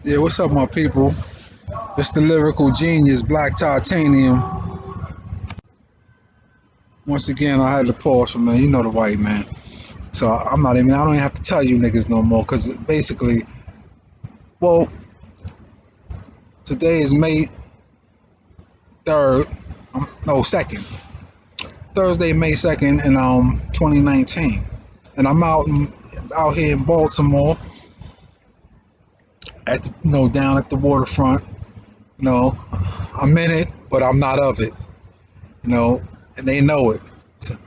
Yeah, what's up, my people? It's the lyrical genius, Black Titanium. Once again, I had to pause for man. You know the white man. So I'm not even. I don't even have to tell you niggas no more. Cause basically, well, today is May 3rd. No, 2nd. Thursday, May 2nd, in 2019, and I'm out here in Baltimore at down at the waterfront. No, I'm in it, but I'm not of it. And they know it. So,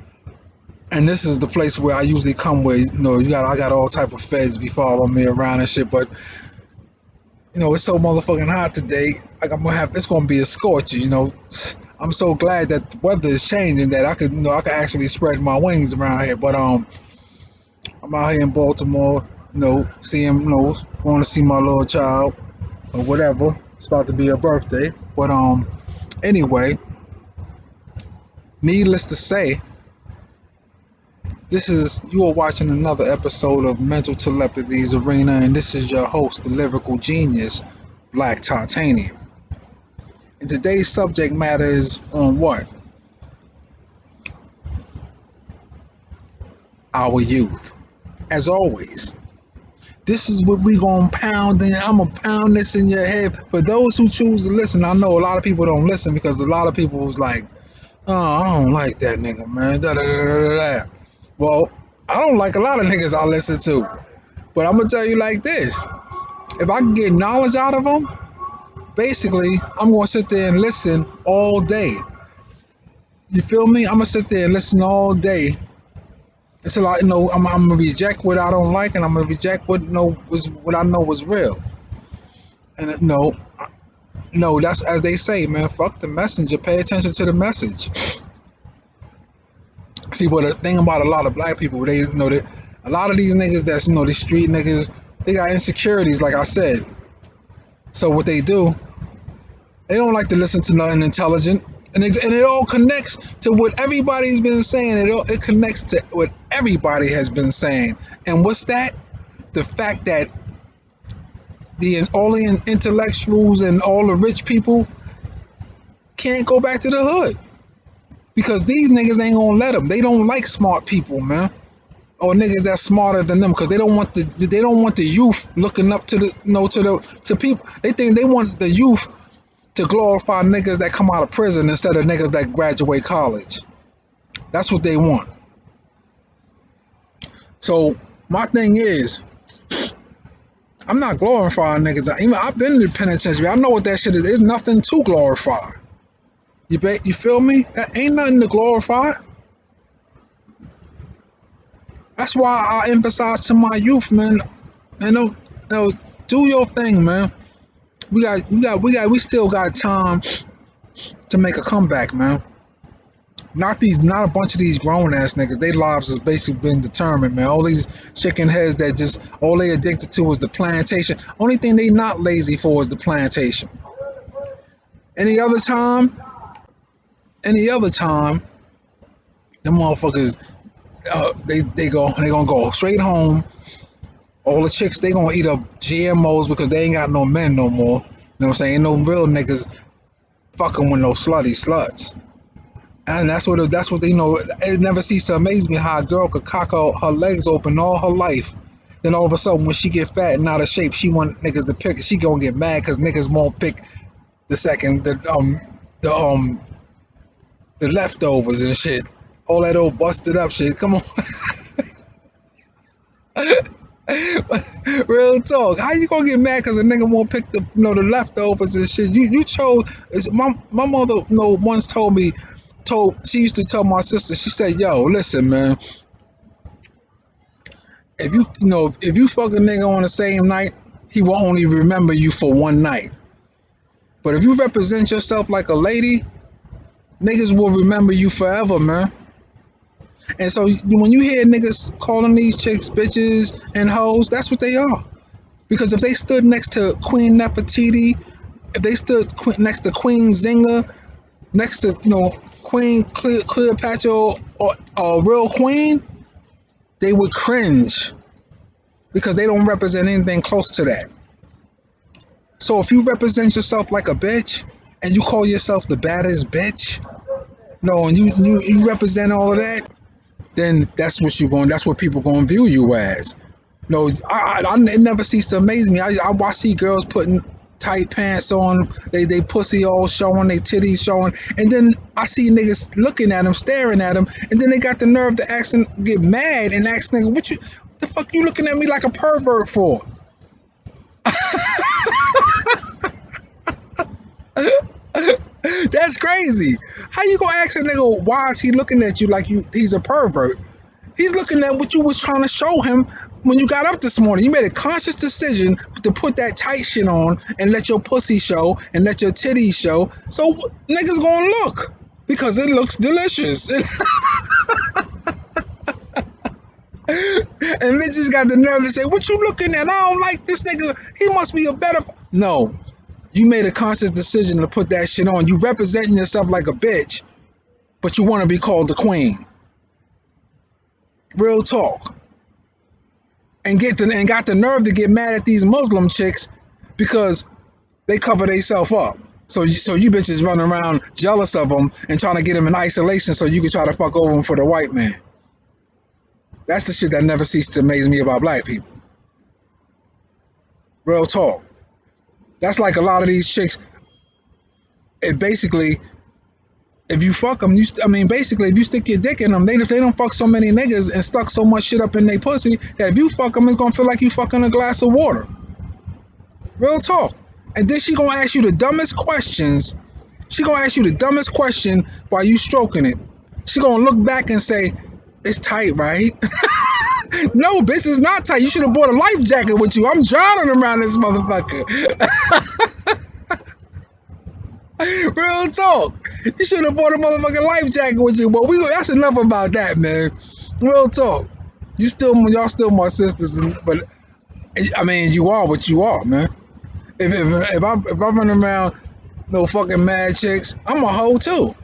and this is the place where I usually come where I got all type of feds be following me around and shit, but it's so motherfucking hot today. Like it's gonna be a scorcher. I'm so glad that the weather is changing that I could actually spread my wings around here. But I'm out here in Baltimore, seeing going to see my little child or whatever. It's about to be her birthday. But anyway, needless to say, you are watching another episode of Mental Telepathy's Arena, and this is your host, the lyrical genius, Black Titanium. And today's subject matter is on what? Our youth. As always, this is what we gonna pound, and I'm gonna pound this in your head. For those who choose to listen, I know a lot of people don't listen because a lot of people was like, "Oh, I don't like that nigga, man." Da, da, da, da, da. Well, I don't like a lot of niggas I listen to, but I'm gonna tell you like this: if I can get knowledge out of them, basically, I'm gonna sit there and listen all day. You feel me? I'm gonna sit there and listen all day until I'm gonna reject what I don't like, and I'm gonna reject what I know was real. And no, that's as they say, man. Fuck the messenger. Pay attention to the message. See, what the thing about a lot of black people, they that a lot of these niggas that's these street niggas, they got insecurities, like I said. So what they do, they don't like to listen to nothing intelligent, and it all connects to what everybody's been saying. It connects to what everybody has been saying, and what's that? The fact that all the intellectuals and all the rich people can't go back to the hood because these niggas ain't gonna let them. They don't like smart people, man, or niggas that's smarter than them, because they don't want the youth looking up to to people. They want the youth to glorify niggas that come out of prison instead of niggas that graduate college. That's what they want. So my thing is, I'm not glorifying niggas. Even I've been in the penitentiary. I know what that shit is. There's nothing to glorify. You feel me? That ain't nothing to glorify. That's why I emphasize to my youth, man. Do your thing, man. We still got time to make a comeback, man. Not a bunch of these grown ass niggas. Their lives has basically been determined, man. All these chicken heads that just all they addicted to is the plantation. Only thing they not lazy for is the plantation. Any other time, them motherfuckers, they gonna go straight home. All the chicks, they gonna eat up GMOs because they ain't got no men no more. You know what I'm saying? Ain't no real niggas fucking with no slutty sluts. And that's what they It never ceases to amaze me how a girl could cock her legs open all her life. Then all of a sudden, when she get fat and out of shape, she want niggas to pick. She gonna get mad because niggas won't pick the leftovers and shit. All that old busted up shit. Come on. Real talk. How you gonna get mad because a nigga won't pick the leftovers and shit? You chose. My mother once told me. She used to tell my sister. She said, "Yo, listen, man. If you fuck a nigga on the same night, he will only remember you for one night. But if you represent yourself like a lady, niggas will remember you forever, man." And so when you hear niggas calling these chicks bitches and hoes, that's what they are. Because if they stood next to Queen Nefertiti, if they stood next to Queen Zinga, next to Queen Cleopatra or a real queen, they would cringe because they don't represent anything close to that. So if you represent yourself like a bitch and you call yourself the baddest bitch, no, and you represent all of that, then that's what people gonna view you as. No, it never ceases to amaze me. I see girls putting tight pants on, they pussy all showing, they titties showing, and then I see niggas looking at them, staring at them, and then they got the nerve to ask and get mad and ask nigga, what the fuck you looking at me like a pervert for? That's crazy. How you gonna ask a nigga why is he looking at you like he's a pervert? He's looking at what you was trying to show him when you got up this morning. You made a conscious decision to put that tight shit on and let your pussy show and let your titties show. So niggas gonna look because it looks delicious. And bitches got the nerve to say, what you looking at? I don't like this nigga. He must be a better... No. You made a conscious decision to put that shit on. You representing yourself like a bitch, but you want to be called the queen. Real talk. And got the nerve to get mad at these Muslim chicks because they cover themselves up. So you bitches running around jealous of them and trying to get them in isolation so you can try to fuck over them for the white man. That's the shit that never ceases to amaze me about black people. Real talk. That's like a lot of these chicks. It basically, if you fuck them, basically, if you stick your dick in them, if they don't fuck so many niggas and stuck so much shit up in their pussy, that if you fuck them, it's gonna feel like you fucking a glass of water. Real talk. And then she gonna ask you the dumbest questions. She gonna ask you the dumbest question while you stroking it. She gonna look back and say, it's tight, right? No, bitch, it's not tight. You should have bought a life jacket with you. I'm drowning around this motherfucker. Real talk. You should have bought a motherfucking life jacket with you. But that's enough about that, man. Real talk. Y'all still my sisters, but I mean, you are what you are, man. If I run around no fucking mad chicks, I'm a hoe too.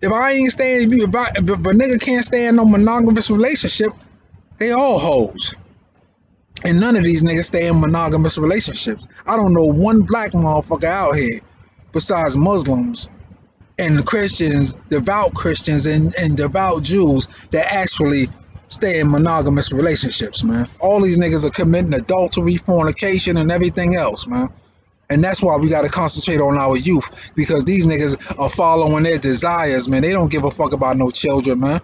If I ain't staying, if a nigga can't stay in no monogamous relationship, they all hoes. And none of these niggas stay in monogamous relationships. I don't know one black motherfucker out here besides Muslims and Christians, devout Christians and devout Jews that actually stay in monogamous relationships, man. All these niggas are committing adultery, fornication, and everything else, man. And that's why we got to concentrate on our youth, because these niggas are following their desires, man. They don't give a fuck about no children, man.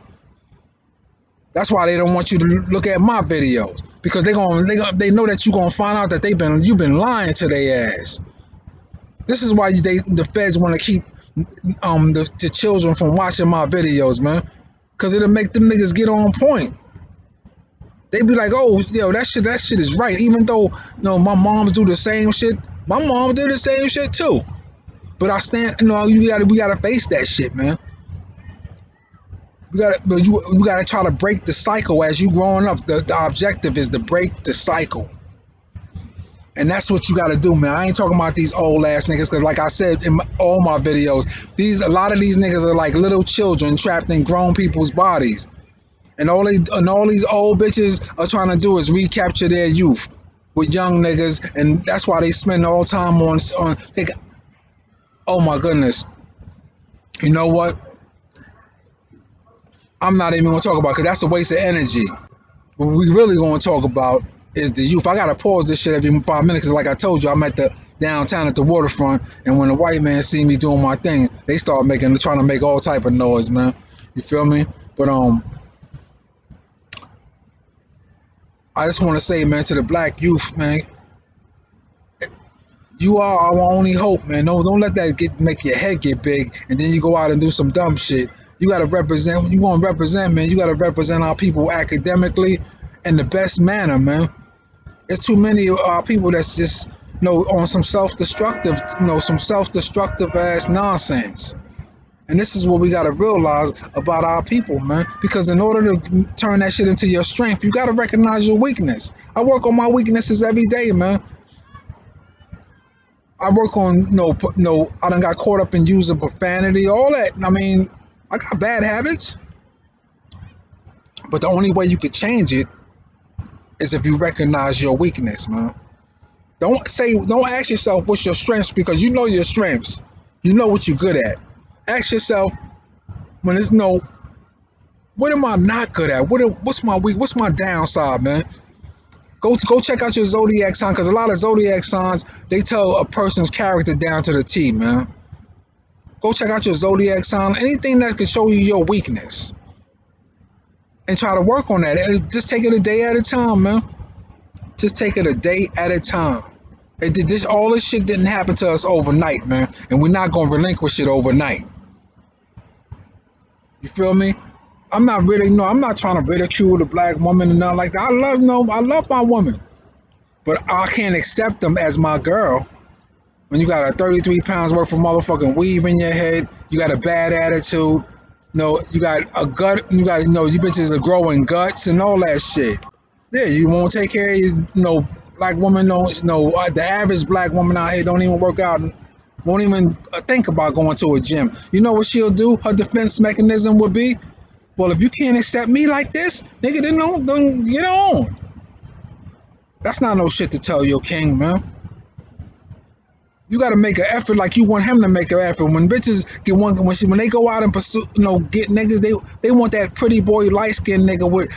That's why they don't want you to look at my videos, because they know that you're gonna find out that you've been lying to their ass. This is why the feds want to keep the children from watching my videos, man, because it'll make them niggas get on point. They be like, oh, yo, that shit is right, even though my moms do the same shit. My mom did the same shit too, but we gotta face that shit, man. You gotta try to break the cycle as you growing up. The objective is to break the cycle, and that's what you gotta do, man. I ain't talking about these old ass niggas, because like I said in all my videos, a lot of these niggas are like little children trapped in grown people's bodies, and all these old bitches are trying to do is recapture their youth with young niggas, and that's why they spend all time on. Oh my goodness, you know what? I'm not even gonna talk about it, because that's a waste of energy. What we really gonna talk about is the youth. I gotta pause this shit every 5 minutes, because like I told you, I'm at the downtown at the waterfront, and when the white man see me doing my thing, they start trying to make all type of noise, man. You feel me? But I just want to say, man, to the black youth, man, you are our only hope, man. Don't let that make your head get big, and then you go out and do some dumb shit. You gotta represent. When you want to represent, man, you gotta represent our people academically in the best manner, man. There's too many of our people that's just, on some self-destructive, ass nonsense. And this is what we gotta realize about our people, man. Because in order to turn that shit into your strength, you gotta recognize your weakness. I work on my weaknesses every day, man. I work on I done got caught up in using profanity, all that. I mean, I got bad habits, but the only way you could change it is if you recognize your weakness, man. Don't ask yourself what's your strengths, because you know your strengths. You know what you're good at. Ask yourself when it's no, what am I not good at? What's my weak? What's my downside, man? Go check out your zodiac sign, because a lot of zodiac signs, they tell a person's character down to the T, man. Go check out your zodiac sign. Anything that can show you your weakness, and try to work on that. And just take it a day at a time, man. Just take it a day at a time. All this shit didn't happen to us overnight, man, and we're not gonna relinquish it overnight. You feel me? I'm not trying to ridicule the black woman and nothing like that. I love my woman, but I can't accept them as my girl. When you got a 33 pounds worth of motherfucking weave in your head, you got a bad attitude, you got a gut, you bitches are growing guts and all that shit. Yeah, you won't take care of your, black woman. The average black woman out here don't even work out, won't even think about going to a gym. You know what she'll do? Her defense mechanism would be, well, if you can't accept me like this, nigga, then don't get on. That's not no shit to tell your king, man. You got to make an effort like you want him to make an effort. When bitches when they go out and pursue, get niggas, they want that pretty boy, light skinned nigga with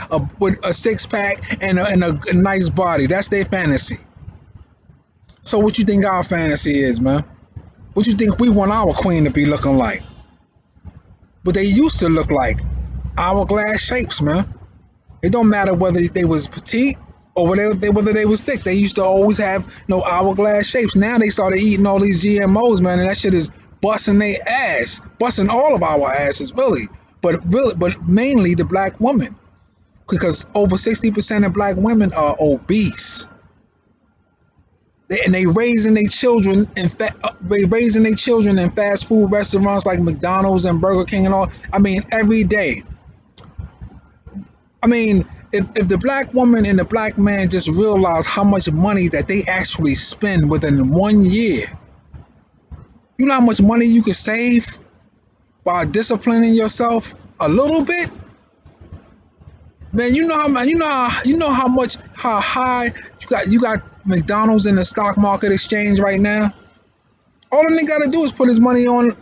a six pack and a nice body. That's their fantasy. So what you think our fantasy is, man? What you think we want our queen to be looking like? What they used to look like, hourglass shapes, man. It don't matter whether they was petite or whether they was thick. They used to always have hourglass shapes. Now they started eating all these GMOs, man, and that shit is busting their ass, busting all of our asses, really. But mainly the black woman, because over 60% of black women are obese. They raising their children in fast food restaurants like McDonald's and Burger King and all. I mean, every day. I mean, if the black woman and the black man just realize how much money that they actually spend within 1 year, you know how much money you could save by disciplining yourself a little bit? Man, how high you got McDonald's in the stock market exchange right now. All the nigga gotta do is put his money on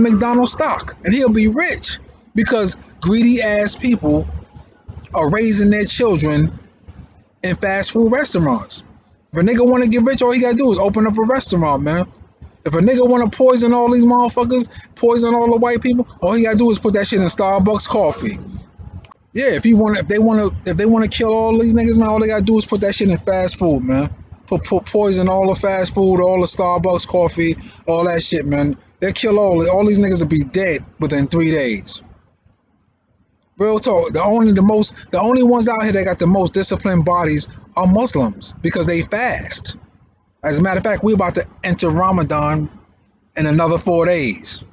McDonald's stock, and he'll be rich, because greedy ass people are raising their children in fast food restaurants. If a nigga want to get rich, all he gotta do is open up a restaurant, man. If a nigga want to poison all these motherfuckers, poison all the white people, all he gotta do is put that shit in Starbucks coffee. Yeah, if they want to kill all these niggas, man, all they gotta do is put that shit in fast food, man. Put poison all the fast food, all the Starbucks coffee, all that shit, man. They'll kill all these niggas will be dead within 3 days. Real talk. The only ones out here that got the most disciplined bodies are Muslims, because they fast. As a matter of fact, we're about to enter Ramadan in another 4 days.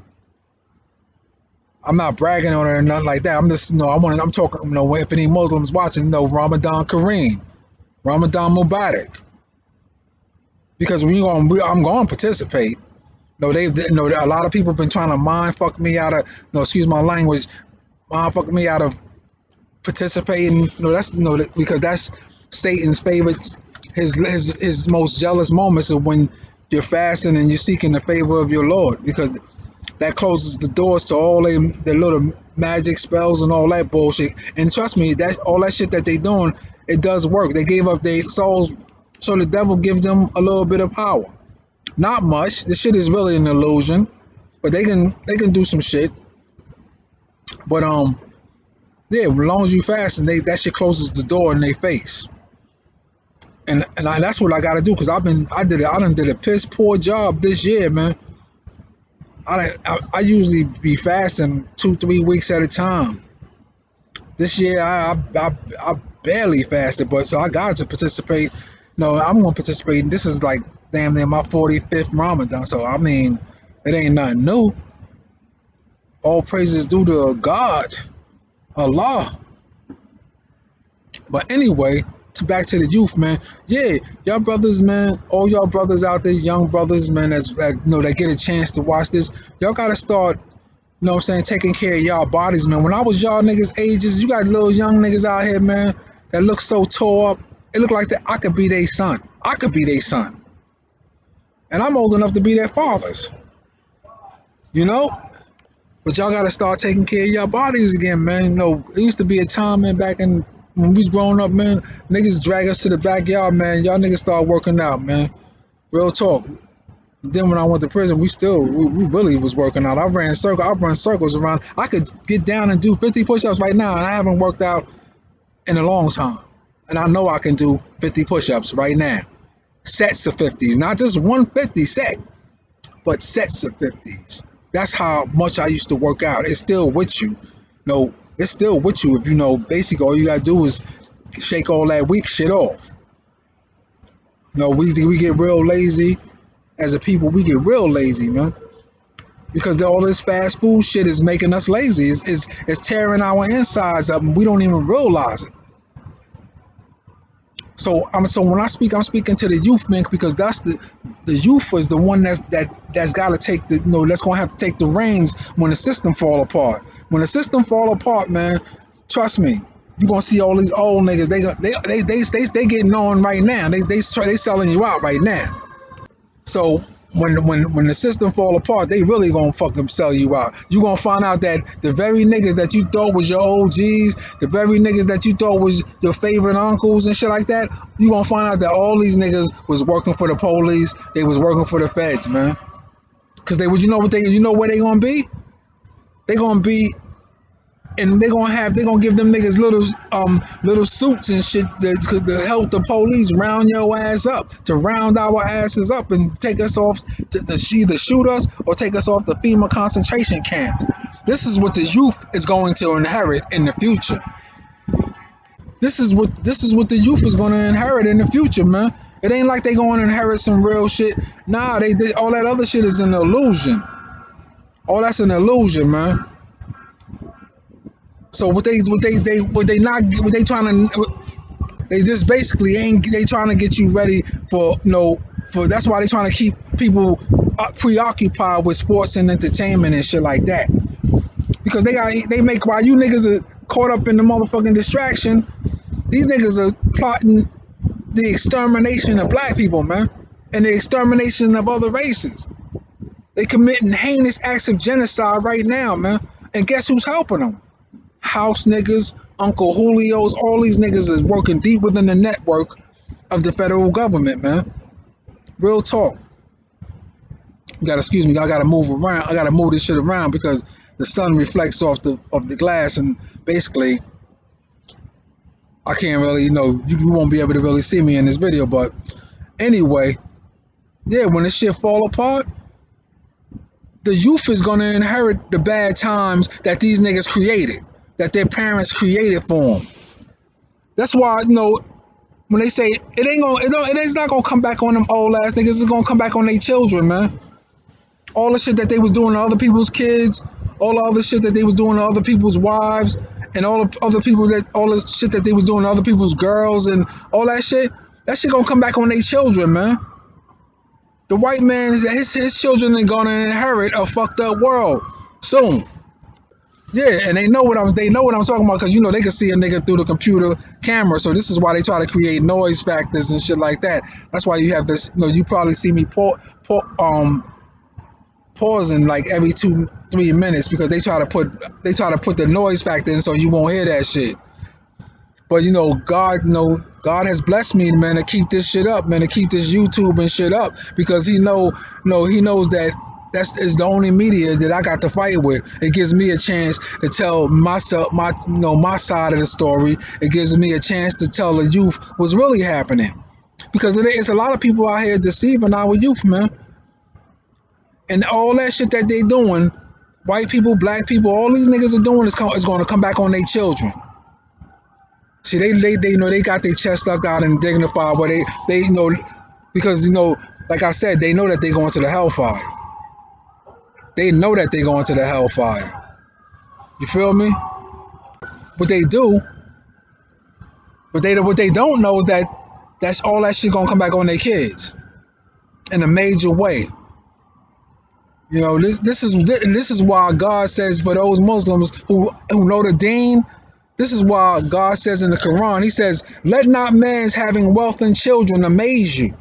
I'm not bragging on it or nothing like that. I'm just I'm talking. If any Muslims watching, Ramadan Kareem, Ramadan Mubarak. Because I'm going to participate. A lot of people have been trying to mind fuck me out of. Excuse my language. Fuck me out of participating. Because that's Satan's favorite. His most jealous moments are when you're fasting and you're seeking the favor of your Lord, because that closes the doors to all their little magic spells and all that bullshit. And trust me, all that shit that they doing, it does work. They gave up their souls, so the devil gives them a little bit of power. Not much. This shit is really an illusion, but they can do some shit. But yeah, as long as you fast, and that shit closes the door in their face. And that's what I got to do, because I done did a piss poor job this year, man. I usually be fasting 2-3 weeks at a time. This year I barely fasted, but so I got to participate. I'm gonna participate. This is like damn near my 45th Ramadan, so I mean, it ain't nothing new. All praises due to God, Allah. But anyway, back to the youth, man. Yeah, y'all brothers, man, all y'all brothers out there, young brothers, man, that get a chance to watch this, y'all gotta start, taking care of y'all bodies, man. When I was y'all niggas ages, you got little young niggas out here, man, that look so tore up. It looked like that I could be their son. I could be their son. And I'm old enough to be their fathers. You know? But y'all gotta start taking care of your bodies again, man. You know, it used to be a time, man, back in when we was growing up, man, niggas drag us to the backyard, man. Y'all niggas start working out, man. Real talk. Then when I went to prison, we really was working out. I run circles around. I could get down and do 50 push-ups right now, and I haven't worked out in a long time. And I know I can do 50 push-ups right now. Sets of 50s, not just 150 set, but sets of 50s. That's how much I used to work out. It's still with you. No, it's still with you if you know, basically all you gotta do is shake all that weak shit off. No, we get real lazy. As a people, we get real lazy, man. Because all this fast food shit is making us lazy. It's tearing our insides up and we don't even realize it. So when I speak, I'm speaking to the youth, man, because that's the youth is the one that's got to take the, you know, that's gonna have to take the reins when the system fall apart. When the system fall apart, man, trust me, you gonna see all these old niggas. They getting on right now. They selling you out right now. So when the system fall apart, they really gonna fucking sell you out. You gonna find out that the very niggas that you thought was your OGs, the very niggas that you thought was your favorite uncles and shit like that, you gonna find out that all these niggas was working for the police. They was working for the feds, man. Cause they would, you know what you know where they gonna be? They gonna be. And they gonna give them niggas little suits and shit to help the police round your ass up, to round our asses up and take us off to either shoot us or take us off the FEMA concentration camps. This is what the youth is going to inherit in the future. This is what the youth is going to inherit in the future, man. It ain't like they going to inherit some real shit. Nah, they all that other shit is an illusion. All that's an illusion, man. So they just basically ain't, they trying to get you ready for, you know, for, that's why they trying to keep people preoccupied with sports and entertainment and shit like that. Because they make, while you niggas are caught up in the motherfucking distraction, these niggas are plotting the extermination of black people, man, and the extermination of other races. They committing heinous acts of genocide right now, man. And guess who's helping them? House niggas, Uncle Julio's, all these niggas is working deep within the network of the federal government, man. Real talk. You gotta excuse me, I gotta move around. I gotta move this shit around because the sun reflects off the glass, and basically I can't really, you know, you won't be able to really see me in this video. But anyway, yeah, when this shit fall apart, the youth is gonna inherit the bad times that these niggas created, that their parents created for them. That's why, you know, when they say it's not gonna come back on them old ass niggas, it's gonna come back on their children, man. All the shit that they was doing to other people's kids, all the other shit that they was doing to other people's wives, and all the shit that they was doing to other people's girls, and all that shit gonna come back on their children, man. The white man, his children are gonna inherit a fucked up world soon. Yeah, and they know what I'm talking about, because, you know, they can see a nigga through the computer camera. So this is why they try to create noise factors and shit like that. That's why you have this, you know, you probably see me pausing like every 2-3 minutes, because they try to put the noise factor in so you won't hear that shit. But, you know, God has blessed me, man, to keep this shit up, man, to keep this YouTube and shit up, because he knows that is the only media that I got to fight with. It gives me a chance to tell myself my side of the story. It gives me a chance to tell the youth what's really happening, because it's a lot of people out here deceiving our youth, man. And all that shit that they doing, white people, black people, all these niggas are doing is going to come back on their children. See, they know they got their chest stuck out and dignified, but they you know, because, you know, like I said, they know that they going to the hellfire. They know that they going to the hellfire. You feel me? What they do, what they don't know is that that's all that shit gonna come back on their kids in a major way. You know, this is why God says, for those Muslims who know the deen, This is why God says in the Quran, he says, let not man's having wealth and children amaze you,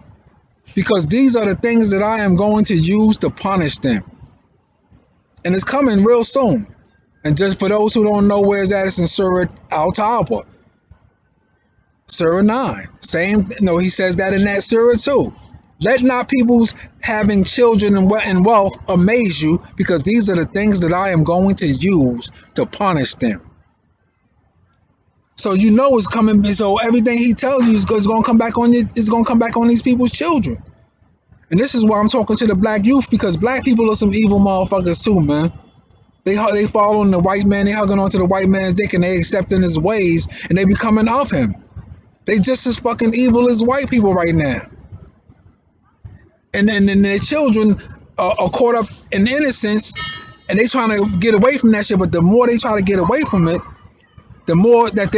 because these are the things that I am going to use to punish them. And it's coming real soon. And just for those who don't know where it's at, it's in Surah Al-Tawbah, Surah 9. Same, no, he says that in that Surah too. Let not people's having children and wealth amaze you, because these are the things that I am going to use to punish them. So you know it's coming. So everything he tells you is going to come back on you. It's going to come back on these people's children. And this is why I'm talking to the black youth, because black people are some evil motherfuckers too, man. They following the white man. They hugging onto the white man's dick, and they accepting his ways, and they becoming of him. They just as fucking evil as white people right now. And then their children are caught up in innocence, and they trying to get away from that shit. But the more they try to get away from it, the more that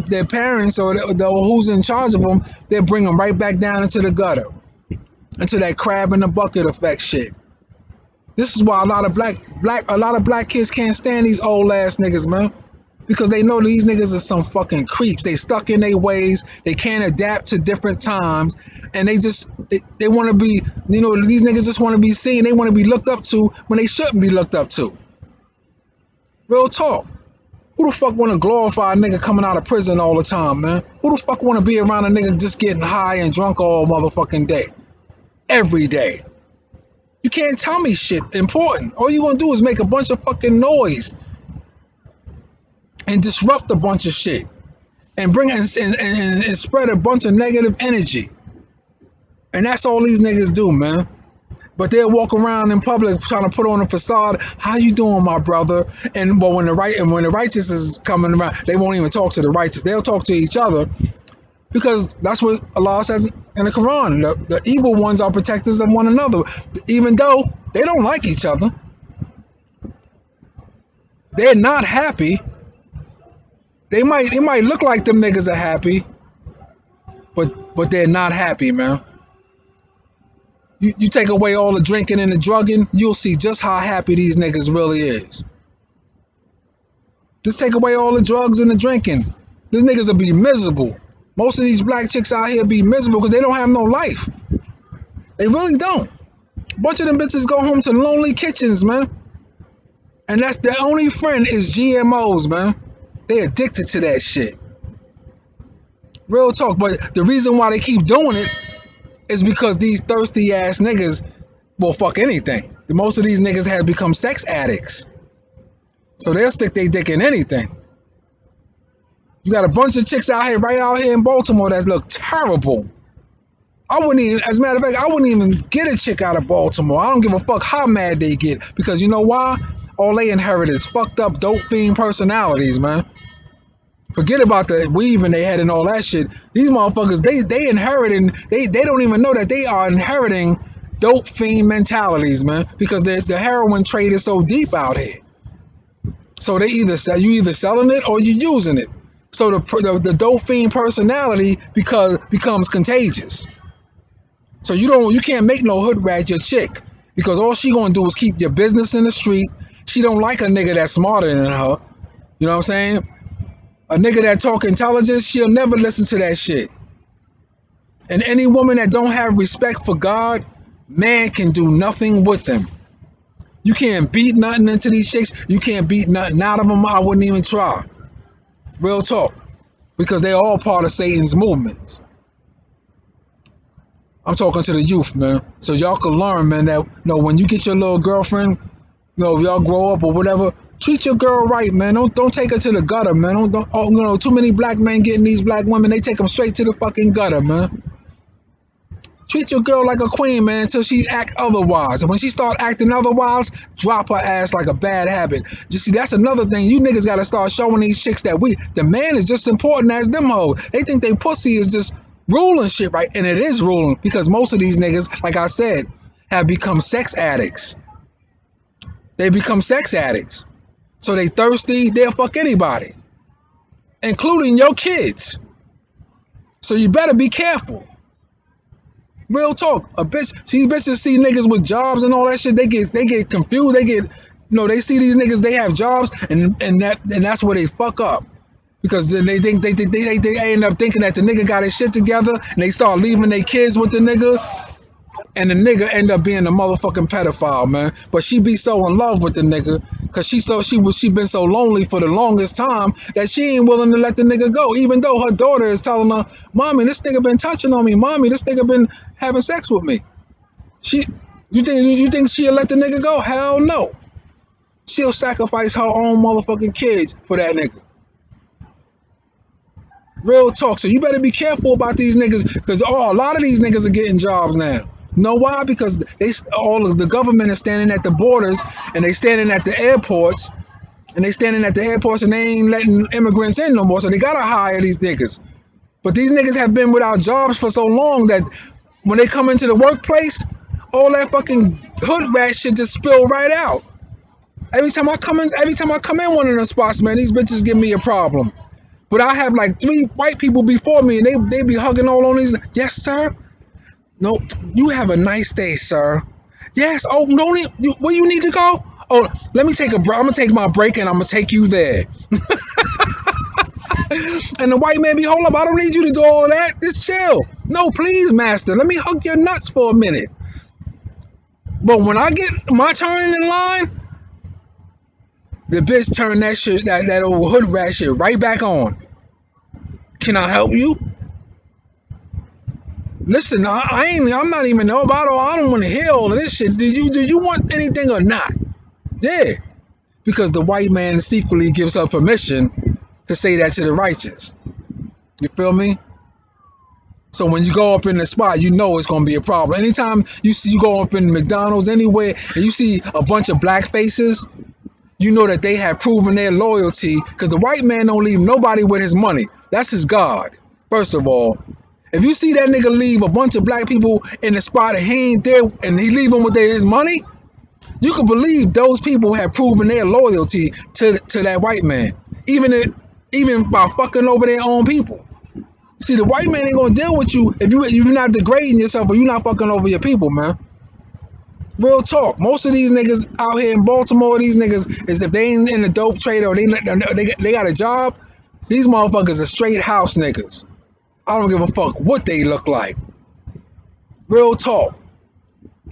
their parents or who's in charge of them, they bring them right back down into the gutter, into that crab in the bucket effect shit. This is why a lot of black kids can't stand these old ass niggas, man, because they know these niggas are some fucking creeps. They stuck in their ways. They can't adapt to different times, and they want to be, these niggas just want to be seen. They want to be looked up to when they shouldn't be looked up to. Real talk. Who the fuck want to glorify a nigga coming out of prison all the time, man? Who the fuck want to be around a nigga just getting high and drunk all motherfucking day? Every day. You can't tell me shit important. All you gonna do is make a bunch of fucking noise and disrupt a bunch of shit and bring and spread a bunch of negative energy. And that's all these niggas do, man. But they'll walk around in public trying to put on a facade. How you doing, my brother? And when the righteous is coming around, they won't even talk to the righteous. They'll talk to each other, because that's what Allah says in the Quran. The evil ones are protectors of one another, even though they don't like each other. They're not happy. It might look like them niggas are happy, but they're not happy, man. You take away all the drinking and the drugging, you'll see just how happy these niggas really is. Just take away all the drugs and the drinking. These niggas will be miserable. Most of these black chicks out here be miserable because they don't have no life. They really don't. A bunch of them bitches go home to lonely kitchens, man. And that's their only friend is GMOs, man. They addicted to that shit. Real talk. But the reason why they keep doing it is because these thirsty ass niggas will fuck anything. Most of these niggas have become sex addicts. So they'll stick their dick in anything. You got a bunch of chicks out here, right out here in Baltimore, that look terrible. I wouldn't even, as a matter of fact, I wouldn't even get a chick out of Baltimore. I don't give a fuck how mad they get, because you know why? All they inherit is fucked up dope fiend personalities, man. Forget about the weave in their head and all that shit. These motherfuckers, they inherit, and they don't even know that they are inheriting dope fiend mentalities, man, because the heroin trade is so deep out here. So you either selling it or you using it. So the dope fiend personality becomes contagious. So you can't make no hood rat your chick, because all she gonna do is keep your business in the street. She don't like a nigga that's smarter than her. You know what I'm saying? A nigga that talk intelligence, she'll never listen to that shit. And any woman that don't have respect for God, man can do nothing with them. You can't beat nothing into these chicks. You can't beat nothing out of them. I wouldn't even try. Real talk. Because they're all part of Satan's movements. I'm talking to the youth, man. So y'all can learn, man, that when you get your little girlfriend, if y'all grow up or whatever, treat your girl right, man. Don't take her to the gutter, man. Too many black men getting these black women, they take them straight to the fucking gutter, man. Treat your girl like a queen, man, until she act otherwise. And when she start acting otherwise, drop her ass like a bad habit. Just see, that's another thing. You niggas got to start showing these chicks that the man is just important as them hoes. They think they pussy is just ruling shit, right? And it is ruling, because most of these niggas, like I said, have become sex addicts. They become sex addicts. So they thirsty, they'll fuck anybody, including your kids. So you better be careful. Real talk. Bitches see niggas with jobs and all that shit. They get confused. They get No, they see these niggas, they have jobs, and that's where they fuck up. Because then they think they end up thinking that the nigga got his shit together, and they start leaving their kids with the nigga, and the nigga end up being a motherfucking pedophile, man. But she be so in love with the nigga, cause she been so lonely for the longest time that she ain't willing to let the nigga go, even though her daughter is telling her, "Mommy, this nigga been touching on me. Mommy, this nigga been having sex with me." You think she'll let the nigga go? Hell no. She'll sacrifice her own motherfucking kids for that nigga. Real talk. So you better be careful about these niggas, because a lot of these niggas are getting jobs now. Know why? Because all of the government is standing at the borders, and they standing at the airports, and they ain't letting immigrants in no more. So they gotta hire these niggas. But these niggas have been without jobs for so long that when they come into the workplace, all that fucking hood rat shit just spill right out. Every time I come in one of them spots, man, these bitches give me a problem. But I have like 3 white people before me, and they be hugging all on these. Yes, sir. No, you have a nice day, sir. Yes. Oh, no, where you need to go? Oh, let me take a break. I'm gonna take my break, and I'm gonna take you there. And the white man be, hold up, I don't need you to do all that. Just chill. No, please, master. Let me hug your nuts for a minute. But when I get my turn in line, the bitch turn that shit, that old hood rat shit right back on. Can I help you? Listen, I'm not even know about it. I don't want to hear all of this shit. Do you want anything or not? Yeah. Because the white man secretly gives her permission to say that to the righteous. You feel me? So when you go up in the spot, you know it's gonna be a problem. Anytime you go up in McDonald's anywhere and you see a bunch of black faces, you know that they have proven their loyalty, because the white man don't leave nobody with his money. That's his God. First of all, if you see that nigga leave a bunch of black people in the spot and he ain't there, and he leave them with his money, you can believe those people have proven their loyalty to that white man, even by fucking over their own people. See, the white man ain't gonna deal with you if you're not degrading yourself or you're not fucking over your people, man. Real talk. Most of these niggas out here in Baltimore, these niggas, is if they ain't in the dope trade or they got a job, these motherfuckers are straight house niggas. I don't give a fuck what they look like. Real talk.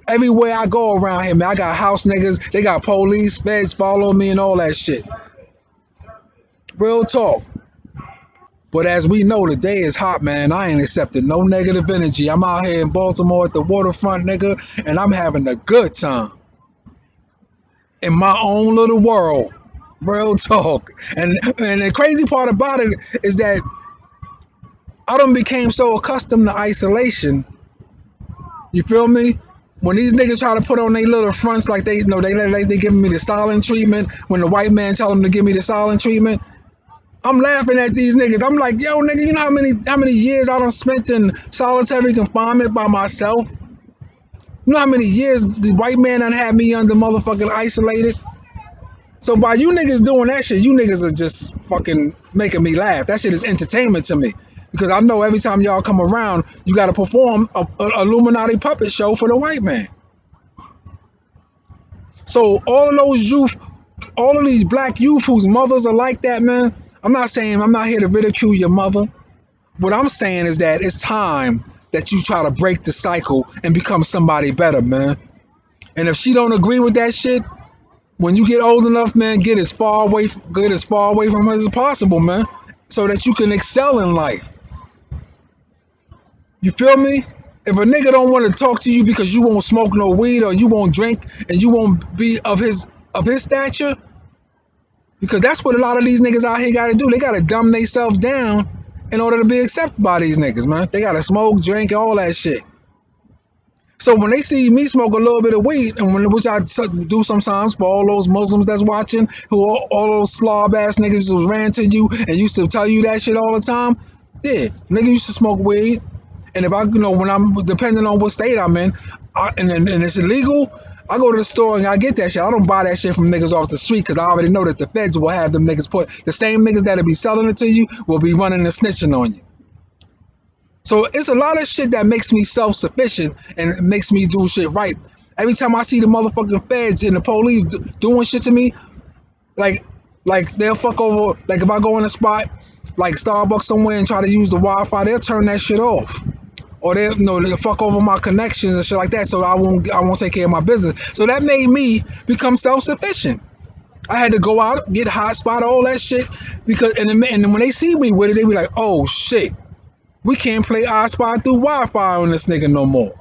Everywhere I go around here, man, I got house niggas. They got police, feds following me and all that shit. Real talk. But as we know, the day is hot, man. I ain't accepting no negative energy. I'm out here in Baltimore at the waterfront, nigga, and I'm having a good time in my own little world. Real talk. And the crazy part about it is that I done became so accustomed to isolation. You feel me? When these niggas try to put on their little fronts like they giving me the silent treatment, when the white man tell them to give me the silent treatment, I'm laughing at these niggas. I'm like, yo, nigga, you know how many years I done spent in solitary confinement by myself? You know how many years the white man done had me under motherfucking isolated? So by you niggas doing that shit, you niggas are just fucking making me laugh. That shit is entertainment to me. Because I know every time y'all come around, you got to perform a Illuminati puppet show for the white man. So all of those youth, all of these black youth whose mothers are like that, man, I'm not here to ridicule your mother. What I'm saying is that it's time that you try to break the cycle and become somebody better, man. And if she don't agree with that shit, when you get old enough, man, get as far away from her as possible, man, so that you can excel in life. You feel me? If a nigga don't want to talk to you because you won't smoke no weed or you won't drink and you won't be of his stature, because that's what a lot of these niggas out here got to do. They got to dumb themselves down in order to be accepted by these niggas, man. They got to smoke, drink, all that shit. So when they see me smoke a little bit of weed, and which I do sometimes for all those Muslims that's watching, who all those slob ass niggas who ran to you and used to tell you that shit all the time, yeah, nigga used to smoke weed. And if I, when I'm, depending on what state I'm in, and it's illegal, I go to the store and I get that shit. I don't buy that shit from niggas off the street, because I already know that the feds will have them niggas put, the same niggas that'll be selling it to you will be running and snitching on you. So it's a lot of shit that makes me self-sufficient and makes me do shit right. Every time I see the motherfucking feds and the police doing shit to me, like they'll fuck over. Like if I go in a spot like Starbucks somewhere and try to use the Wi-Fi, they'll turn that shit off, or they'll fuck over my connections and shit like that. So I won't take care of my business. So that made me become self-sufficient. I had to go out, get hotspot, all that shit, because and when they see me with it, they be like, oh shit, we can't play I Spy through Wi-Fi on this nigga no more.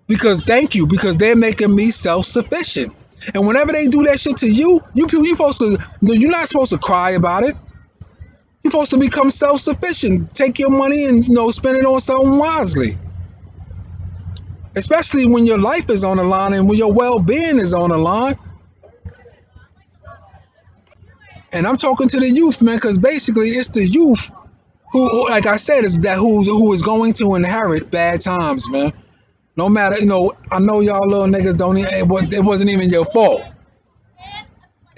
Because they're making me self-sufficient. And whenever they do that shit to you supposed to, you're not supposed to cry about it. You're supposed to become self-sufficient. Take your money and spend it on something wisely. Especially when your life is on the line and when your well-being is on the line. And I'm talking to the youth, man, because basically it's the youth who, like I said, who is going to inherit bad times, man. No matter, I know y'all little niggas don't even, it wasn't even your fault.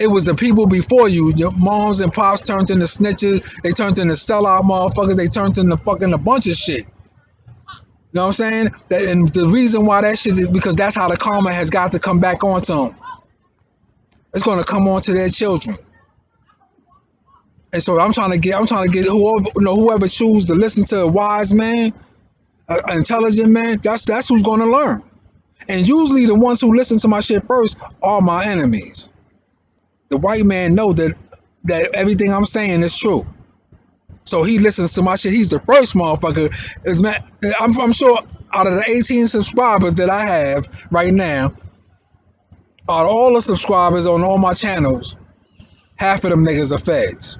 It was the people before you. Your moms and pops turned into snitches. They turned into sellout motherfuckers. They turned into fucking a bunch of shit. You know what I'm saying? And the reason why that shit is because that's how the karma has got to come back onto them. It's going to come on to their children. And so I'm trying to get whoever chooses to listen to a wise man, an intelligent man, that's who's going to learn. And usually the ones who listen to my shit first are my enemies. The white man know that everything I'm saying is true. So he listens to my shit. He's the first motherfucker. I'm sure out of the 18 subscribers that I have right now, out of all the subscribers on all my channels, half of them niggas are feds.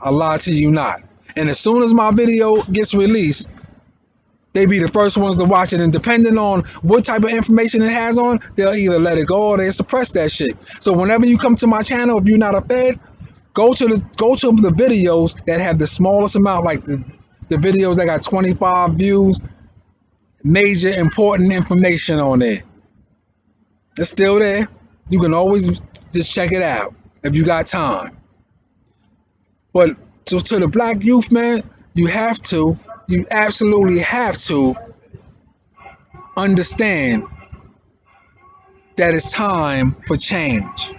I lie to you not. And as soon as my video gets released, they be the first ones to watch it, and depending on what type of information it has on, they'll either let it go or they suppress that shit. So whenever you come to my channel, if you're not a fed, go to the videos that have the smallest amount, like the videos that got 25 views, major important information on there. It's still there. You can always just check it out if you got time. But to the black youth, man, you absolutely have to understand that it's time for change.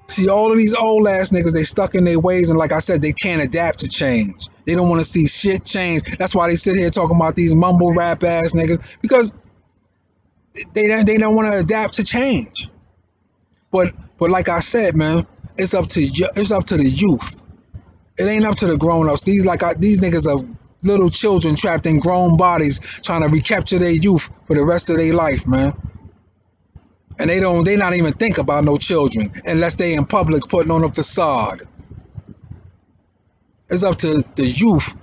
See, all of these old ass niggas, they stuck in their ways, and like I said, they can't adapt to change. They don't want to see shit change. That's why they sit here talking about these mumble rap ass niggas, because they don't want to adapt to change. But like I said, man, it's up to the youth. It ain't up to the grown-ups. These niggas are little children trapped in grown bodies trying to recapture their youth for the rest of their life, man. And they not even think about no children unless they in public putting on a facade. It's up to the youth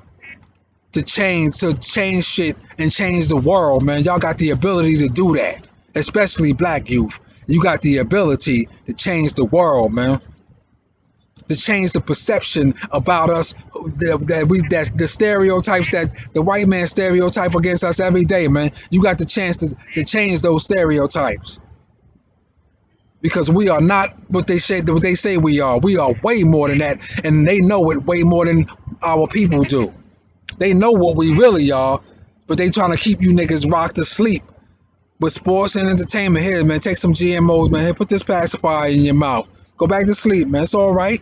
to change shit and change the world, man. Y'all got the ability to do that, especially black youth. You got the ability to change the world, man. To change the perception about us, the stereotypes that the white man stereotype against us every day, man. You got the chance to change those stereotypes, because we are not what they say we are. We are way more than that, and they know it way more than our people do. They know what we really are, but they trying to keep you niggas rocked to sleep with sports and entertainment. Here, man, take some GMOs, man. Here, put this pacifier in your mouth. Go back to sleep, man. It's all right.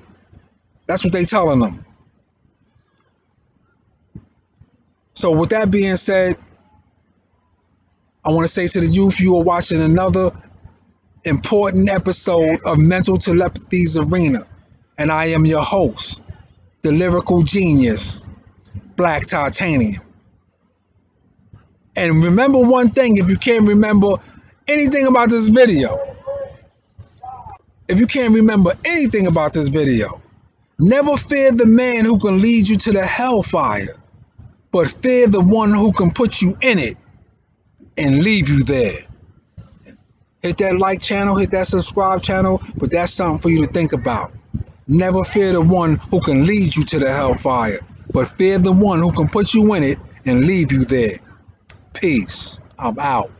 That's what they telling them. So with that being said, I want to say to the youth, you are watching another important episode of Mental Telepathy's Arena. And I am your host, the lyrical genius, Black Titanium. And remember one thing, if you can't remember anything about this video, never fear the man who can lead you to the hellfire, but fear the one who can put you in it and leave you there. Hit that like channel, hit that subscribe channel, but that's something for you to think about. Never fear the one who can lead you to the hellfire, but fear the one who can put you in it and leave you there. Peace. I'm out.